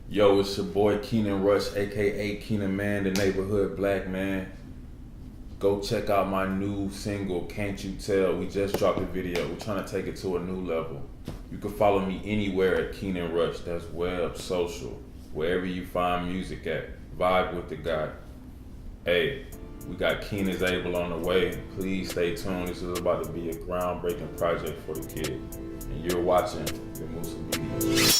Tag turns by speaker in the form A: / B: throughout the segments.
A: Yo, it's your boy Keenon Rush, aka Keenon Man, the neighborhood black man. Go check out my new single, Can't You Tell? We just dropped a video. We're trying to take it to a new level. You can follow me anywhere at Keenon Rush. That's web, social, wherever you find music at. Vibe with the guy. Hey, we got Keenan's Able on the way. Please stay tuned. This is about to be a groundbreaking project for the kid. And you're watching the Mustafa Media.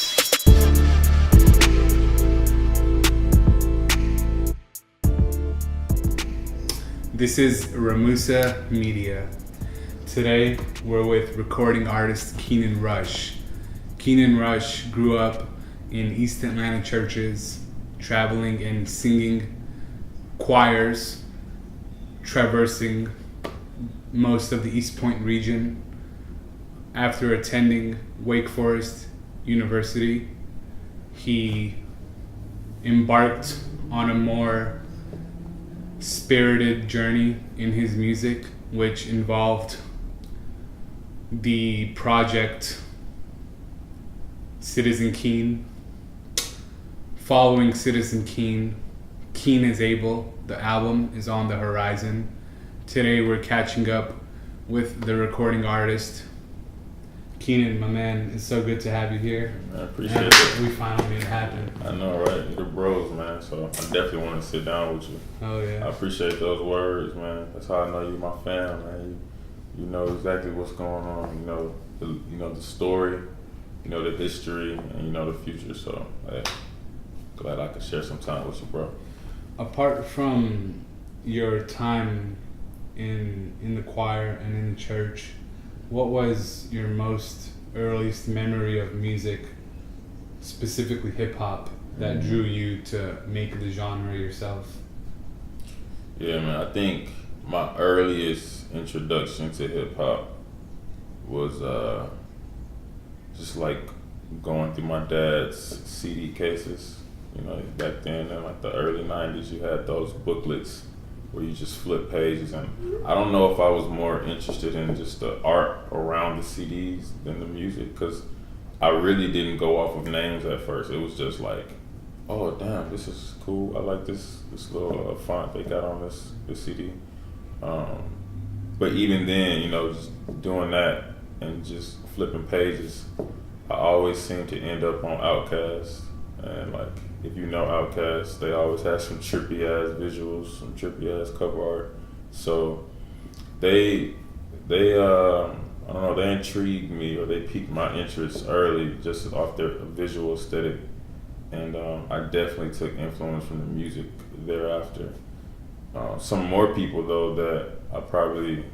B: This is Ramusa Media. Today we're with recording artist Keenon Rush. Keenon Rush grew up in East Atlanta churches, traveling and singing choirs, traversing most of the East Point region. After attending Wake Forest University, he embarked on a more spirited journey in his music, which involved the project Citizen Keen. Following Citizen Keen, Keen is Able, the album is on the horizon. Today we're catching up with the recording artist. Keenan, my man, it's so good to have you here.
A: I appreciate it.
B: We finally made it happen.
A: I know, right? You're bros, man. So I definitely want to sit down with you.
B: Oh yeah.
A: I appreciate those words, man. That's how I know you're my fan, man. You know exactly what's going on. You know the story, you know the history, and you know the future. So glad I could share some time with you, bro.
B: Apart from your time in the choir and in the church, what was your most earliest memory of music, specifically hip hop, that drew you to make the genre yourself?
A: Yeah, man. I think my earliest introduction to hip hop was just like going through my dad's CD cases. You know, back then in like the early '90s, you had those booklets where you just flip pages, and I don't know if I was more interested in just the art around the CDs than the music, because I really didn't go off of names at first. It was just like, oh damn, this is cool. I like this little font they got on this CD. But even then, you know, just doing that and just flipping pages, I always seem to end up on Outkast. And like, if you know Outkast, they always have some trippy ass visuals, some trippy ass cover art. So they I don't know, they intrigued me, or they piqued my interest early just off their visual aesthetic. And I definitely took influence from the music thereafter. Some more people though that I probably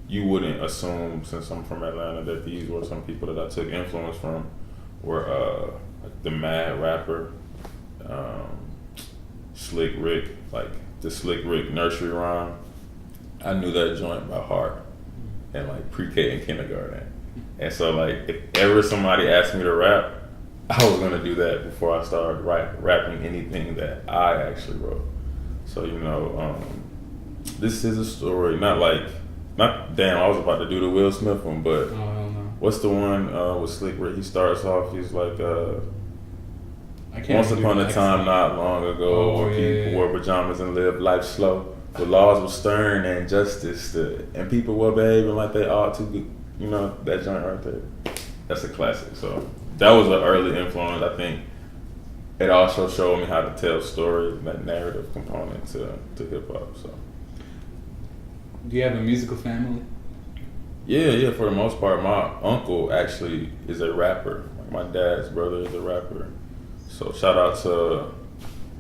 A: you wouldn't assume, since I'm from Atlanta, that these were some people that I took influence from, were like the Mad rapper, Slick Rick, like the Slick Rick nursery rhyme. I knew that joint by heart in like pre-K and kindergarten. And so like, if ever somebody asked me to rap, I was gonna do that before I started rapping anything that I actually wrote. So, you know, this is a story, damn, I was about to do the Will Smith one, but
B: Oh hell no.
A: what's the one with Slick Rick? He starts off, he's like,
B: I can't
A: once
B: do
A: upon
B: the
A: a
B: next
A: time
B: one.
A: not long ago,
B: Oh,
A: when people wore pajamas and lived life slow, the laws were stern and justice stood, and people were behaving like they ought to be. You know, that joint right there. That's a classic. So that was an early influence. I think it also showed me how to tell stories, that narrative component to hip hop. So
B: Do you have a musical family?
A: yeah, for the most part, my uncle actually is a rapper. Like my dad's brother is a rapper. So shout out to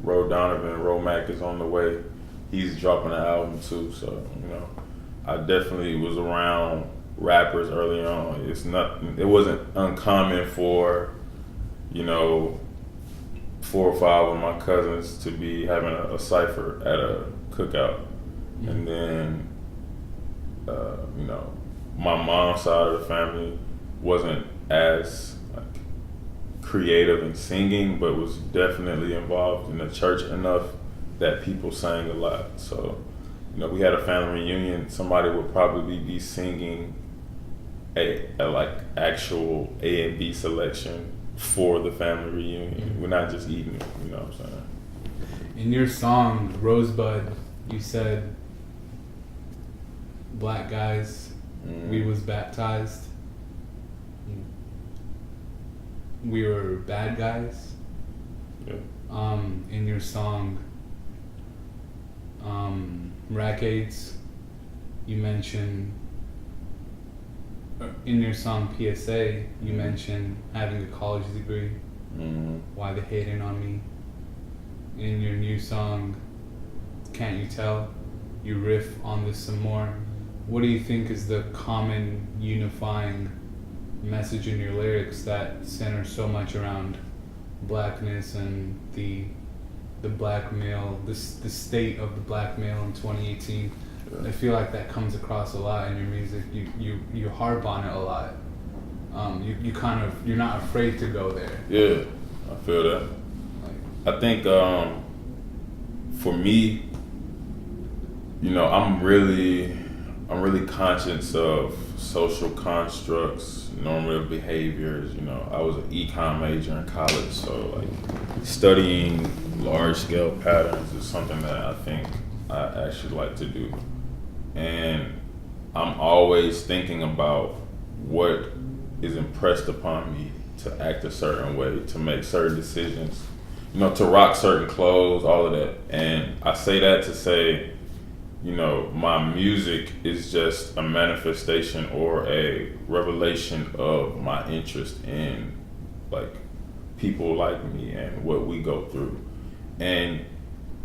A: Ro Donovan. Ro Mac is on the way. He's dropping an album too. So, you know, I definitely was around rappers early on. It wasn't uncommon for, you know, 4 or 5 of my cousins to be having a cipher at a cookout.
B: Mm-hmm.
A: And then, you know, my mom's side of the family wasn't as like creative in singing, but was definitely involved in the church enough that people sang a lot. So, you know, we had a family reunion, somebody would probably be singing a like actual A and B selection for the family reunion. We're not just eating it, you know what I'm saying?
B: In your song, Rosebud, you said, black guys, we was baptized. We were bad guys.
A: Yeah.
B: In your song, Rackades, you mention, in your song PSA, you mention having a college degree. Why they hating on me. In your new song, Can't You Tell, you riff on this some more. What do you think is the common unifying message in your lyrics that center so much around blackness and the black male, the state of the black male in 2018?
A: Yeah.
B: I feel like that comes across a lot in your music. You harp on it a lot. You kind of, you're not afraid to go there.
A: Yeah, I feel that. I think for me, you know, I'm really conscious of social constructs, normative behaviors. You know, I was an econ major in college, so like studying large scale patterns is something that I think I actually like to do. And I'm always thinking about what is impressed upon me to act a certain way, to make certain decisions, you know, to rock certain clothes, all of that. And I say that to say, you know, my music is just a manifestation or a revelation of my interest in like people like me and what we go through. And,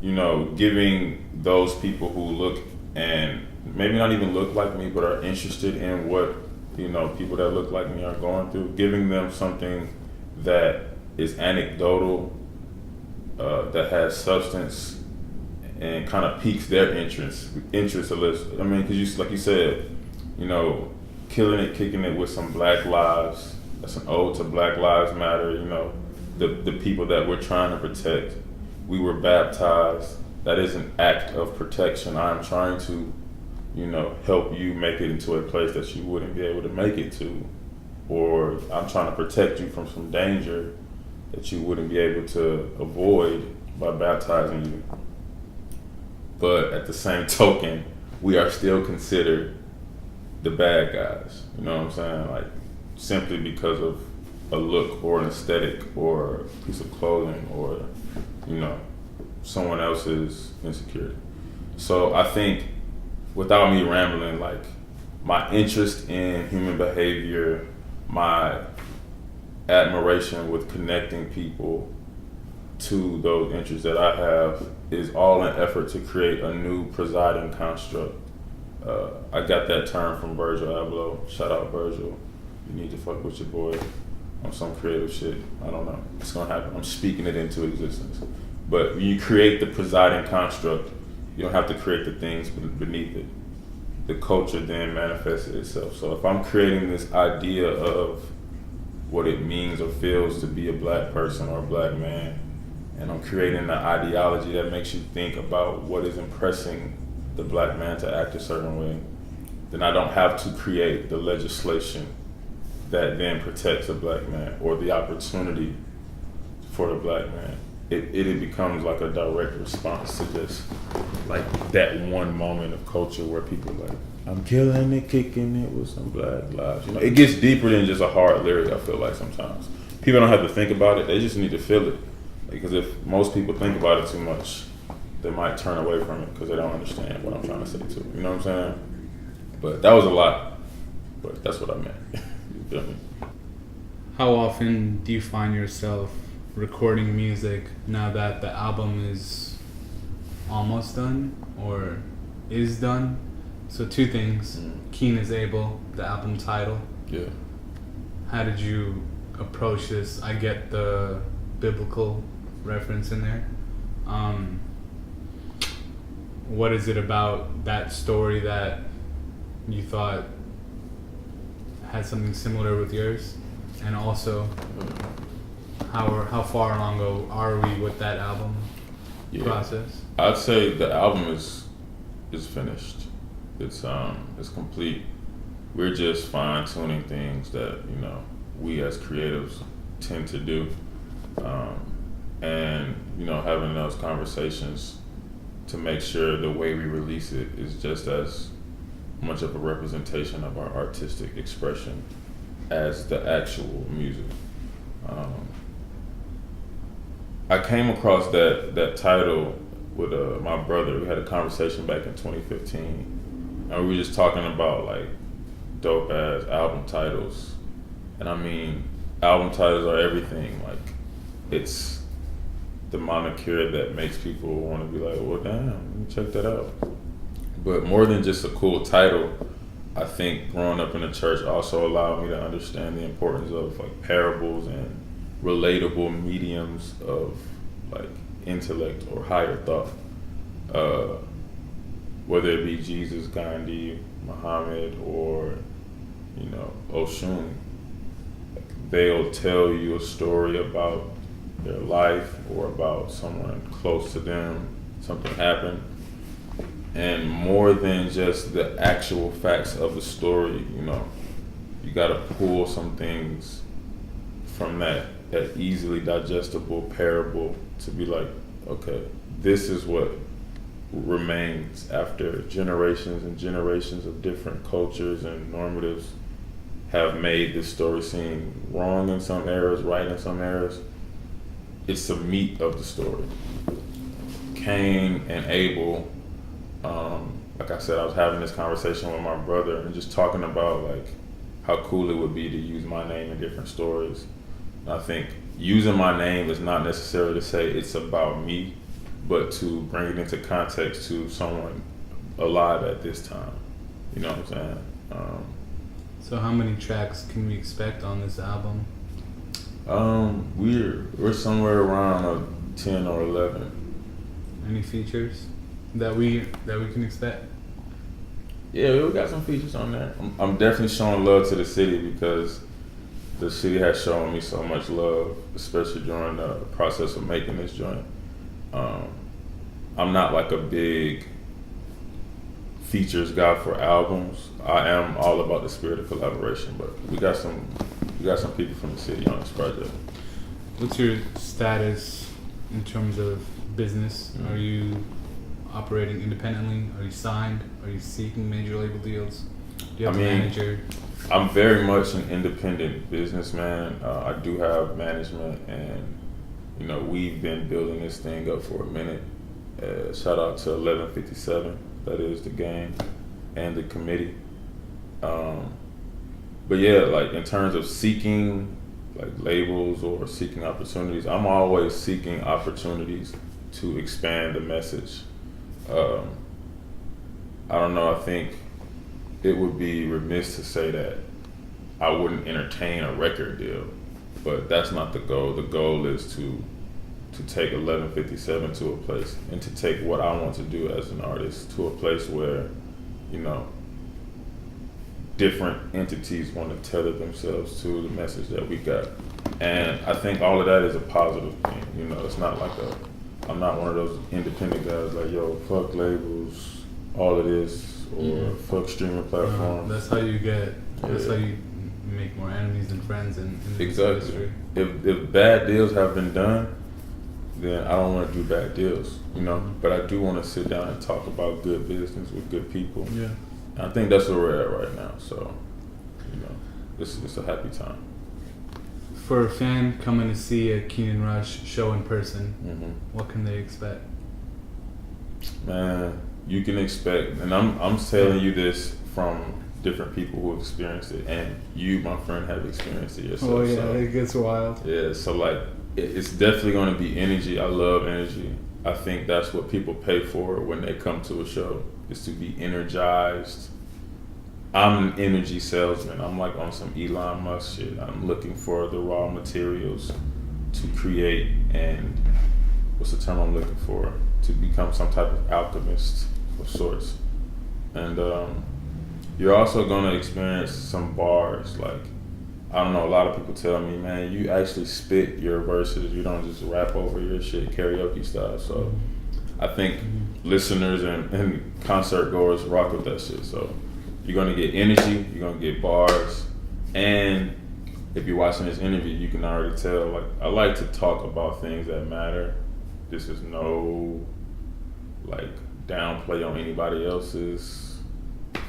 A: you know, giving those people who look and maybe not even look like me, but are interested in what, you know, people that look like me are going through, giving them something that is anecdotal, that has substance, and kind of piques their interest a little. I mean, because you, like you said, you know, killing it, kicking it with some Black lives. That's an ode to Black Lives Matter. You know, the people that we're trying to protect. We were baptized. That is an act of protection. I'm trying to, you know, help you make it into a place that you wouldn't be able to make it to, or I'm trying to protect you from some danger that you wouldn't be able to avoid by baptizing you. But at the same token, we are still considered the bad guys. You know what I'm saying? Like, simply because of a look or an aesthetic or a piece of clothing or, you know, someone else's insecurity. So I think, without me rambling, like, my interest in human behavior, my admiration with connecting people to those interests that I have is all an effort to create a new presiding construct. I got that term from Virgil Abloh. Shout out Virgil. You need to fuck with your boy on some creative shit. I don't know. It's gonna happen. I'm speaking it into existence. But when you create the presiding construct, you don't have to create the things beneath it. The culture then manifests itself. So if I'm creating this idea of what it means or feels to be a Black person or a Black man, and I'm creating an ideology that makes you think about what is impressing the Black man to act a certain way, then I don't have to create the legislation that then protects a Black man or the opportunity for the Black man. It becomes like a direct response to just like that one moment of culture where people are like, I'm killing it, kicking it with some Black lives. You know, it gets deeper than just a hard lyric. I feel like sometimes people don't have to think about it; they just need to feel it. Because if most people think about it too much, they might turn away from it because they don't understand what I'm trying to say to them. You know what I'm saying? But that was a lot. But that's what I meant. You feel me?
B: How often do you find yourself recording music now that the album is almost done or is done? So two things. Keen is Able, the album title.
A: Yeah.
B: How did you approach this? I get the biblical reference in there. What is it about that story that you thought had something similar with yours? And also, how far along are we with that album process?
A: I'd say the album is finished. It's complete. We're just fine tuning things that, you know, we as creatives tend to do. And, you know, having those conversations to make sure the way we release it is just as much of a representation of our artistic expression as the actual music. I came across that title with my brother. We had a conversation back in 2015, and we were just talking about like dope ass album titles. And I mean, album titles are everything. Like, it's the moniker that makes people want to be like, well, damn, let me check that out. But more than just a cool title, I think growing up in the church also allowed me to understand the importance of like parables and relatable mediums of like intellect or higher thought. Whether it be Jesus, Gandhi, Muhammad, or, you know, Oshun, they'll tell you a story about their life or about someone close to them, something happened. And more than just the actual facts of the story, you know, you gotta pull some things from that easily digestible parable to be like, okay, this is what remains after generations and generations of different cultures and normatives have made this story seem wrong in some areas, right in some areas. It's the meat of the story. Cain and Abel, like I said, I was having this conversation with my brother and just talking about like how cool it would be to use my name in different stories. And I think using my name is not necessarily to say it's about me, but to bring it into context to someone alive at this time. You know what I'm saying?
B: So how many tracks can we expect on this album?
A: We're somewhere around 10 or 11.
B: Any features that we can expect?
A: Yeah, we got some features on there. I'm definitely showing love to the city because the city has shown me so much love, especially during the process of making this joint. I'm not like a big features guy for albums. I am all about the spirit of collaboration, but we got some people from the city on this project.
B: What's your status in terms of business? Mm-hmm. Are you operating independently? Are you signed? Are you seeking major label deals? Do you have a manager?
A: I'm very much an independent businessman. I do have management, and you know, we've been building this thing up for a minute. Shout out to 1157, that is the game, and the committee. But yeah, like in terms of seeking like labels or seeking opportunities, I'm always seeking opportunities to expand the message. I don't know, I think it would be remiss to say that I wouldn't entertain a record deal, but that's not the goal. The goal is to take 1157 to a place, and to take what I want to do as an artist to a place where, you know, different entities want to tether themselves to the message that we got. And I think all of that is a positive thing. You know, it's not like I'm not one of those independent guys like, yo, fuck labels, all of this, or fuck streaming platforms.
B: That's how you that's how you make more enemies than friends in this industry.
A: If bad deals have been done, then I don't want to do bad deals, you know. But I do want to sit down and talk about good business with good people.
B: Yeah.
A: And I think that's where we're at right now. So, you know, it's a happy time.
B: For a fan coming to see a Keenon Rush show in person, what can they expect?
A: Man, you can expect, and I'm telling you this from different people who have experienced it, and you, my friend, have experienced it yourself.
B: Oh yeah,
A: so,
B: it gets wild.
A: Yeah, so like, it's definitely going to be energy. I love energy. I think that's what people pay for when they come to a show, is to be energized. I'm an energy salesman. I'm like on some Elon Musk shit. I'm looking for the raw materials to create, and what's the term I'm looking for? To become some type of alchemist of sorts. And you're also going to experience some bars. Like, I don't know, a lot of people tell me, man, you actually spit your verses. You don't just rap over your shit karaoke style. So I think listeners and concert goers rock with that shit. So you're going to get energy, you're going to get bars, and if you're watching this interview, you can already tell, like, I like to talk about things that matter. This is no, like, downplay on anybody else's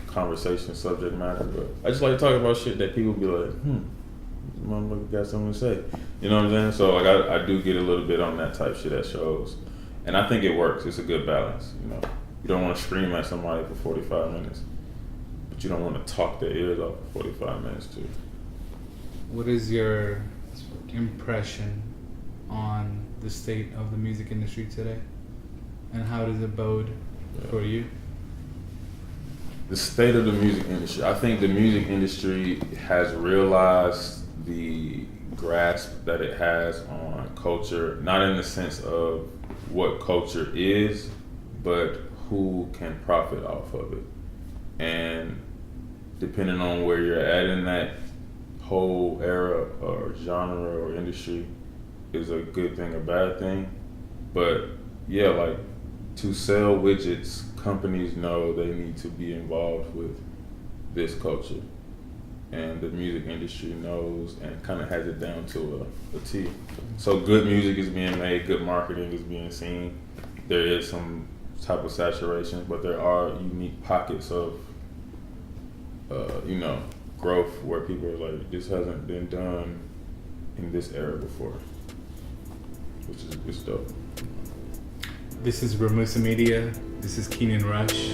A: conversation subject matter, but I just like to talk about shit that people be like, this motherfucker got something to say. You know what I'm saying? So, like, I do get a little bit on that type shit at shows. And I think it works. It's a good balance, you know. You don't want to scream at somebody for 45 minutes, but you don't want to talk their ears off for 45 minutes, too.
B: What is your impression on the state of the music industry today? And how does it bode for you?
A: The state of the music industry. I think the music industry has realized the grasp that it has on culture, not in the sense of what culture is, but who can profit off of it. And depending on where you're at in that whole era or genre or industry is a good thing or bad thing. But yeah, like, to sell widgets, companies know they need to be involved with this culture. And the music industry knows and kind of has it down to a T. So good music is being made, good marketing is being seen. There is some type of saturation, but there are unique pockets of, growth where people are like, this hasn't been done in this era before, which is good stuff.
B: This is Ramusa Media. This is Keenon Rush.